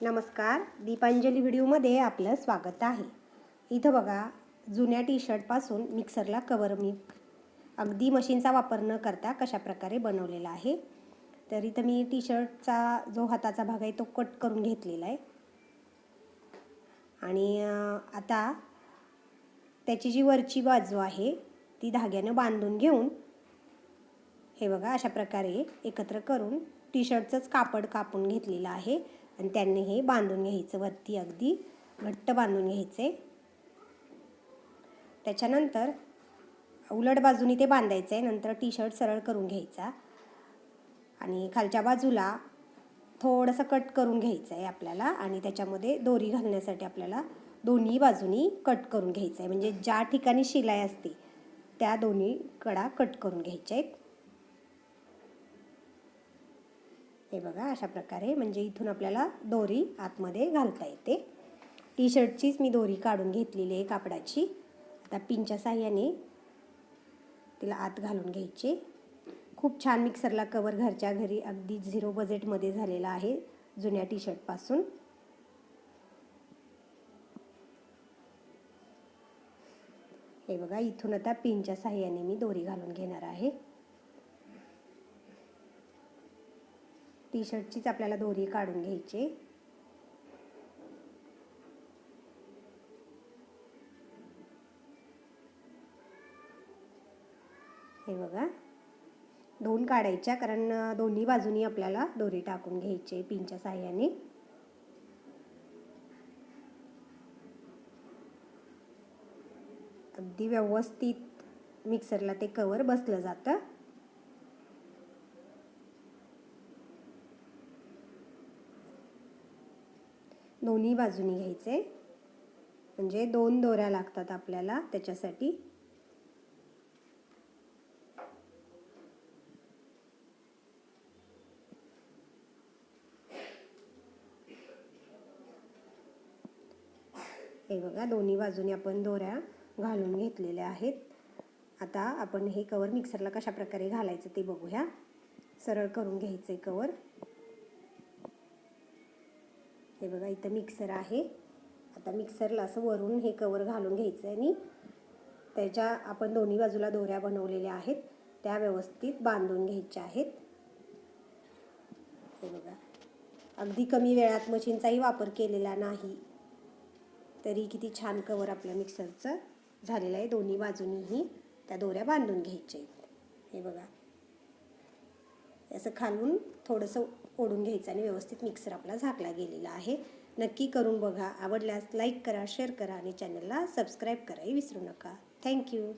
नमस्कार, दीपांजली व्हिडिओमध्ये आपलं स्वागत आहे। इथं बघा, जुन्या टी शर्टपासून मिक्सरला कवर मी अगदी मशीनचा वापर न करता कशा प्रकारे बनवलेला आहे। तर इथं मी टी शर्टचा जो हाताचा भाग आहे तो कट करून घेतलेला आहे आणि आता त्याची जी वरची बाजू आहे ती धाग्याने बांधून घेऊन हे बघा अशा प्रकारे एकत्र करून टी शर्टचंच कापड कापून घेतलेलं आहे आणि त्यांनी हे बांधून घ्यायचं, वरती अगदी घट्ट बांधून घ्यायचे। त्याच्यानंतर उलट बाजूने ते बांधायचं आहे। नंतर टी शर्ट सरळ करून घ्यायचा आणि खालच्या बाजूला थोडंसं कट करून घ्यायचं आहे आपल्याला आणि त्याच्यामध्ये दोरी घालण्यासाठी आपल्याला दोन्ही बाजूनी कट करून घ्यायचं आहे। म्हणजे ज्या ठिकाणी शिलाई असते त्या दोन्ही कडा कट करून घ्यायच्या आहेत। हे बघा अशा प्रकारे, म्हणजे इथून आपल्याला दोरी आतमध्ये घालता येते। टी शर्टचीच मी दोरी काढून घेतलेली आहे कापडाची। आता पिनच्या साहाय्याने तिला आत घालून घ्यायचे। खूप छान मिक्सरला कवर घरच्या घरी अगदी 0 बजेटमध्ये झालेला आहे जुन्या टी शर्टपासून। हे बघा, इथून आता पिनच्या साहाय्याने मी दोरी घालून घेणार आहे। टी शर्टचीच आपल्याला दोरी काढून घ्यायची। हे बघा, 2 काढायच्या, कारण दोन्ही बाजूनी आपल्याला दोरी टाकून घ्यायची पिनच्या साहाय्याने। अगदी व्यवस्थित मिक्सरला ते कवर बसलं जातं। दोन्ही बाजूनी घ्यायचे, म्हणजे 2 दोऱ्या लागतात आपल्याला त्याच्यासाठी। हे बघा, दोन्ही बाजूनी आपण दोऱ्या घालून घेतलेल्या आहेत। आता आपण हे कवर मिक्सरला कशा प्रकारे घालायचं ते बघूया। सरळ करून घ्यायचे कवर। हे बघा, इथं मिक्सर आहे। आता मिक्सरला असं वरून हे कवर घालून घ्यायचं आणि त्याच्या आपण दोन्ही बाजूला दोऱ्या बनवलेल्या आहेत त्या व्यवस्थित बांधून घ्यायच्या आहेत। हे बघा, अगदी कमी वेळात मशीनचाही वापर केलेला नाही तरी किती छान कवर आपल्या मिक्सरचं झालेलं आहे। दोन्ही बाजूनीही त्या दोऱ्या बांधून घ्यायच्या आहेत। हे बघा, असं खालून थोडंसं ओढून घ्यायचं आणि व्यवस्थित मिक्सर आपला झाकला गेलेला आहे। नक्की करून बघा। आवडल्यास लाईक करा, शेअर करा आणि चॅनलला सबस्क्राईब करायला विसरू नका। थँक्यू।